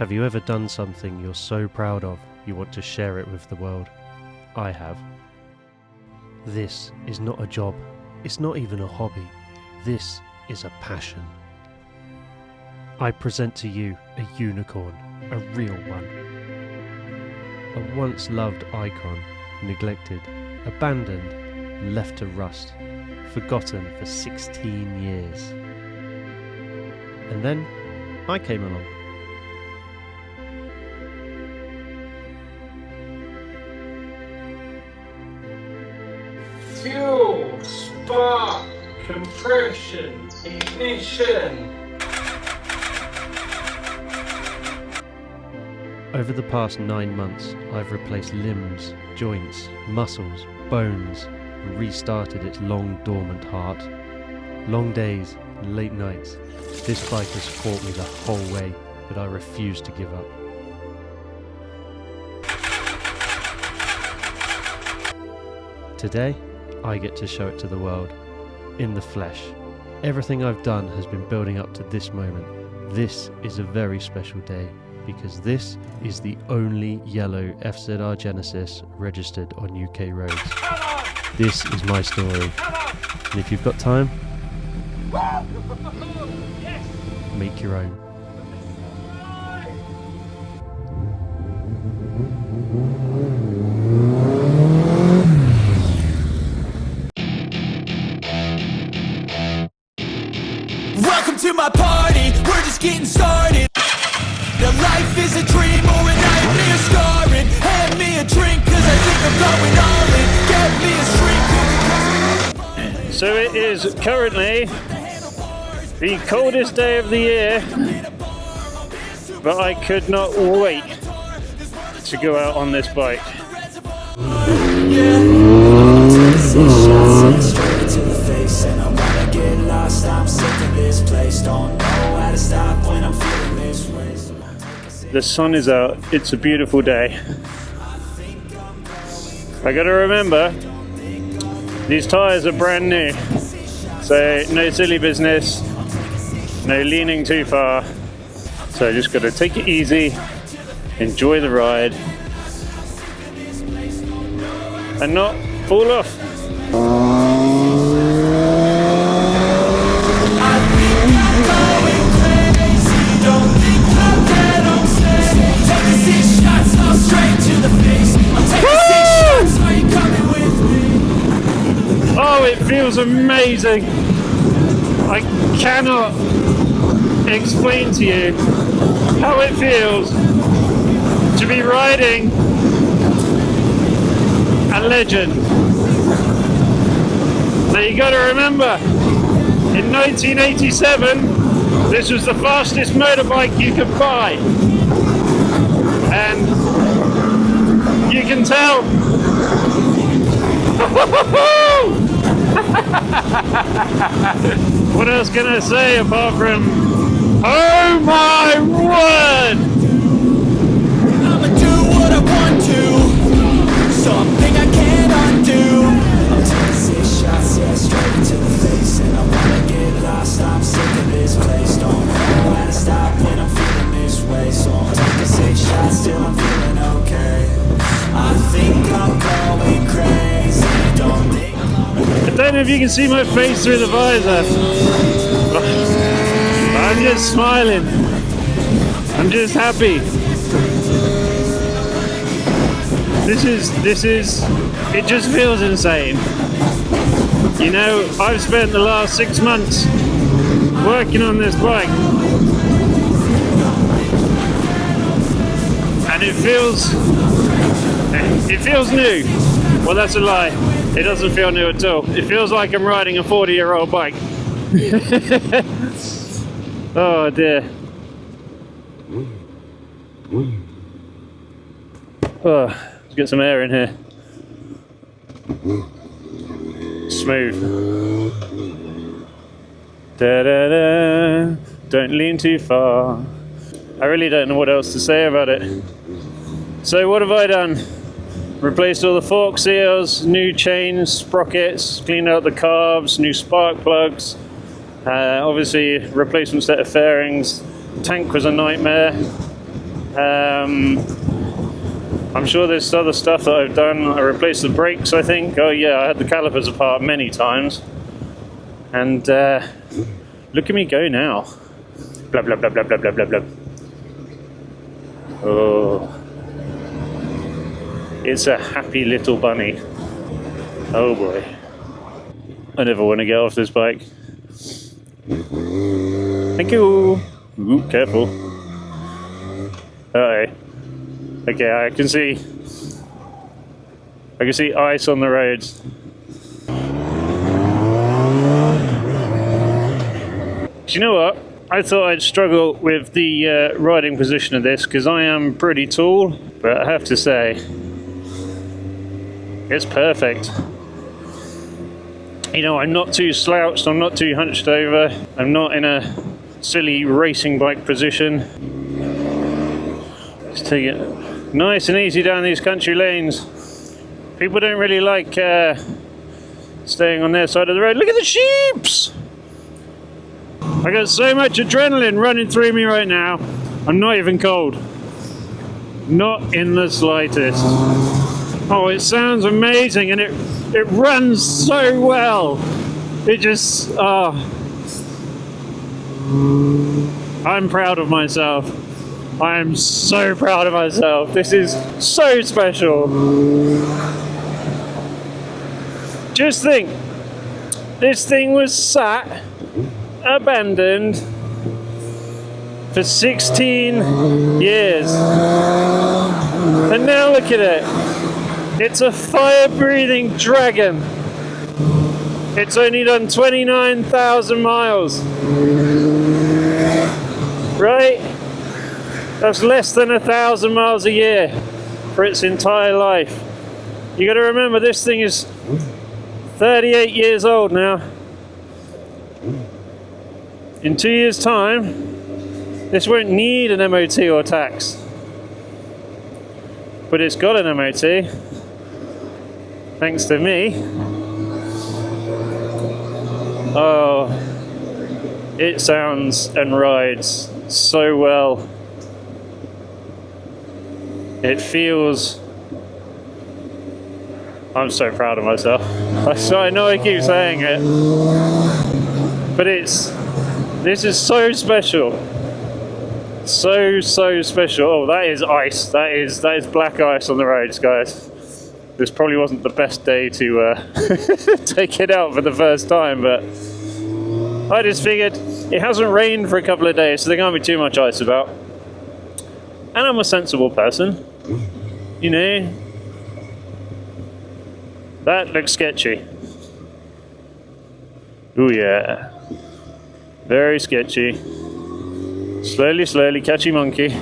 Have you ever done something you're so proud of you want to share it with the world? I have. This is not a job. It's not even a hobby. This is a passion. I present to you a unicorn, a real one. A once loved icon, neglected, abandoned, left to rust, forgotten for 16 years. And then I came along. Fuel, spark, compression, ignition. Over the past 9 months, I've replaced limbs, joints, muscles, bones, and restarted its long dormant heart. Long days, late nights, this bike has fought me the whole way, but I refuse to give up. Today, I get to show it to the world, in the flesh. Everything I've done has been building up to this moment. This is a very special day, because this is the only yellow FZR Genesis registered on UK roads. This is my story, and if you've got time, make your own. Welcome to my party, we're just getting started. The life is a dream or a nightmare scarring. Hand me a drink cause I think I'm going all in. Get me a shrink. So it is currently the coldest day of the year, but I could not wait to go out on this bike. The sun is out, it's a beautiful day. I gotta remember, these tyres are brand new, so no silly business, no leaning too far. So I just gotta take it easy, enjoy the ride, and not fall off. Oh, it feels amazing. I cannot explain to you how it feels to be riding a legend. Now you got to remember, in 1987, this was the fastest motorbike you could buy. And you can tell. What else can I say apart from, oh my word! I'ma do what I want to, something I can't undo. I'm taking 6 shots, yeah, straight to the face, and I wanna get lost. I'm sick of this place, don't know how to stop when I'm feeling this way. So I'm taking 6 shots, still I'm feeling okay. I think I'm going crazy, don't think I don't know if you can see my face through the visor. I'm just smiling. I'm just happy. This is, it just feels insane. You know, I've spent the last 6 months working on this bike. And it feels new. Well, that's a lie. It doesn't feel new at all. It feels like I'm riding a 40-year-old bike. Oh dear. Oh, let's get some air in here. Smooth. Da-da-da. Don't lean too far. I really don't know what else to say about it. So what have I done? Replaced all the fork seals, new chains, sprockets, cleaned out the carbs, new spark plugs, obviously replacement set of fairings. Tank was a nightmare. I'm sure there's other stuff that I've done. I replaced the brakes, I think. Oh yeah, I had the calipers apart many times. And look at me go now. Blah, blah, blah, blah, blah, blah, blah, blah. Oh. It's a happy little bunny. Oh boy. I never want to get off this bike. Thank you. Ooh, careful. Uh-oh. Okay, I can see ice on the roads. Do you know what? I thought I'd struggle with the riding position of this because I am pretty tall, but I have to say, it's perfect. You know, I'm not too slouched, I'm not too hunched over, I'm not in a silly racing bike position. Just take it nice and easy down these country lanes. People don't really like staying on their side of the road. Look at the sheeps! I got so much adrenaline running through me right now. I'm not even cold. Not in the slightest. Oh, it sounds amazing and it runs so well. It just, I'm proud of myself. I am so proud of myself. This is so special. Just think, this thing was sat, abandoned, for 16 years. And now look at it. It's a fire-breathing dragon. It's only done 29,000 miles. Right? That's less than 1,000 miles a year for its entire life. You got to remember, this thing is 38 years old now. In 2 years' time, this won't need an MOT or tax. But it's got an MOT, thanks to me. Oh, it sounds and rides so well. It feels... I'm so proud of myself. I know I keep saying it, but this is so special. So special. Oh, that is ice. That is black ice on the roads, guys. This probably wasn't the best day to take it out for the first time, but I just figured it hasn't rained for a couple of days, so there can't be too much ice about. And I'm a sensible person, you know. That looks sketchy. Ooh yeah. Very sketchy. Slowly, catchy monkey.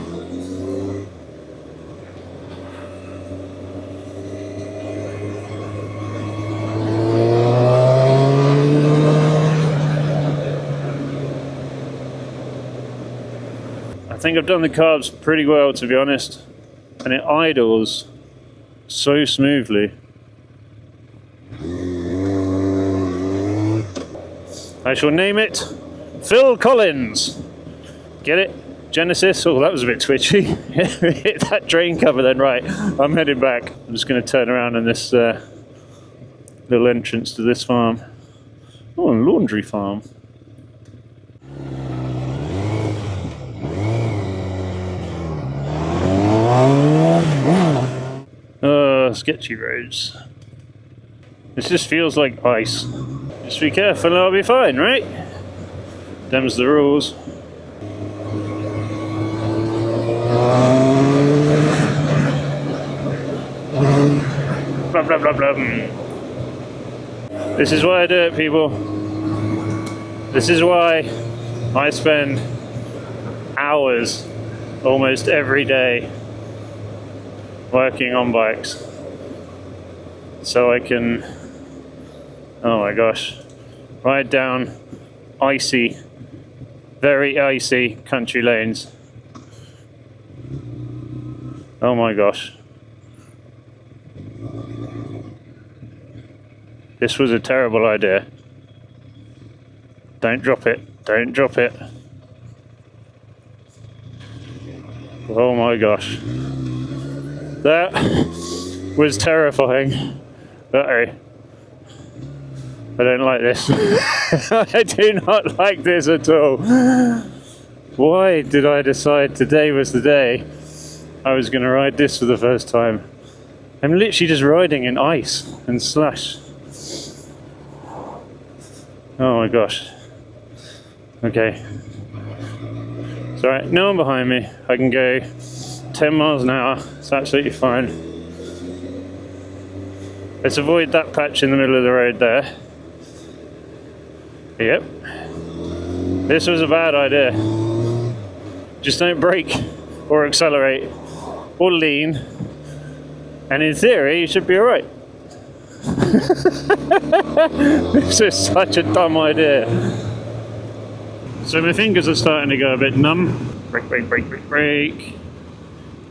I think I've done the carbs pretty well, to be honest. And it idles so smoothly. I shall name it Phil Collins. Get it? Genesis? Oh, that was a bit twitchy. Hit that drain cover then. Right, I'm heading back. I'm just going to turn around in this little entrance to this farm. Oh, a laundry farm. Sketchy roads. This just feels like ice. Just be careful and I'll be fine, right? Them's the rules. Blah, blah, blah, blah. This is why I do it, people. This is why I spend hours almost every day working on bikes. So I can, oh my gosh, ride down icy, very icy country lanes. Oh my gosh. This was a terrible idea. Don't drop it. Don't drop it. Oh my gosh. That was terrifying. Uh-oh. I don't like this. I do not like this at all. Why did I decide today was the day I was going to ride this for the first time? I'm literally just riding in ice and slush. Oh my gosh. Okay. It's alright, no one behind me. I can go 10 miles an hour. It's absolutely fine. Let's avoid that patch in the middle of the road there. Yep. This was a bad idea. Just don't brake or accelerate or lean. And in theory, you should be alright. This is such a dumb idea. So my fingers are starting to go a bit numb. Brake, brake, brake, brake, brake.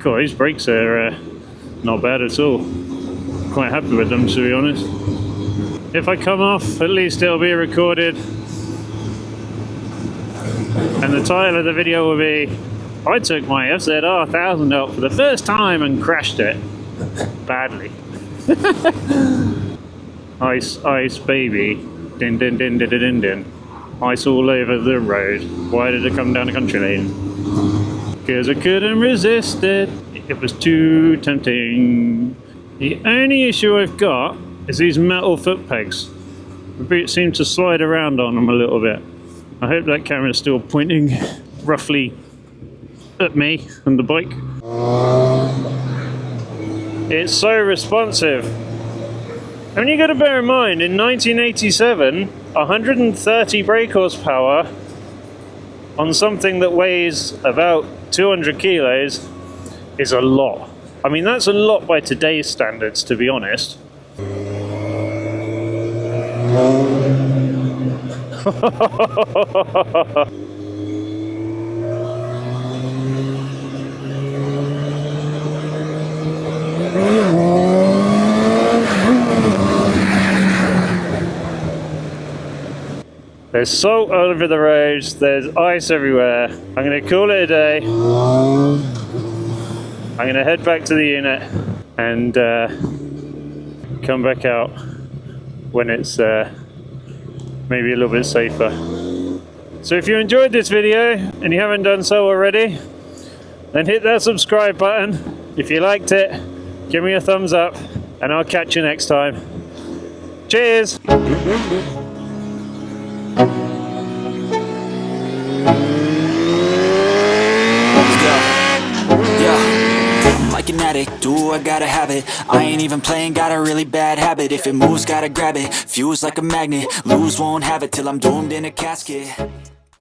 Cool, these brakes are not bad at all. Quite happy with them, to be honest. If I come off, at least it'll be recorded. And the title of the video will be, I took my FZR1000 out for the first time and crashed it. Badly. Ice, ice, baby. Din, din, din, din, din, din. Ice all over the road. Why did it come down a country lane? Because I couldn't resist it. It was too tempting. The only issue I've got is these metal foot pegs. The boot seems to slide around on them a little bit. I hope that camera is still pointing roughly at me and the bike. It's so responsive. I mean, you got to bear in mind, in 1987, 130 brake horsepower on something that weighs about 200 kilos is a lot. I mean, that's a lot by today's standards, to be honest. There's salt all over the roads, there's ice everywhere. I'm going to call it a day. I'm going to head back to the unit and come back out when it's maybe a little bit safer. So if you enjoyed this video and you haven't done so already, then hit that subscribe button. If you liked it, give me a thumbs up and I'll catch you next time. Cheers! An addict, do I gotta have it. I ain't even playing, got a really bad habit. If it moves, gotta grab it. Fuse like a magnet, lose, won't have it till I'm doomed in a casket.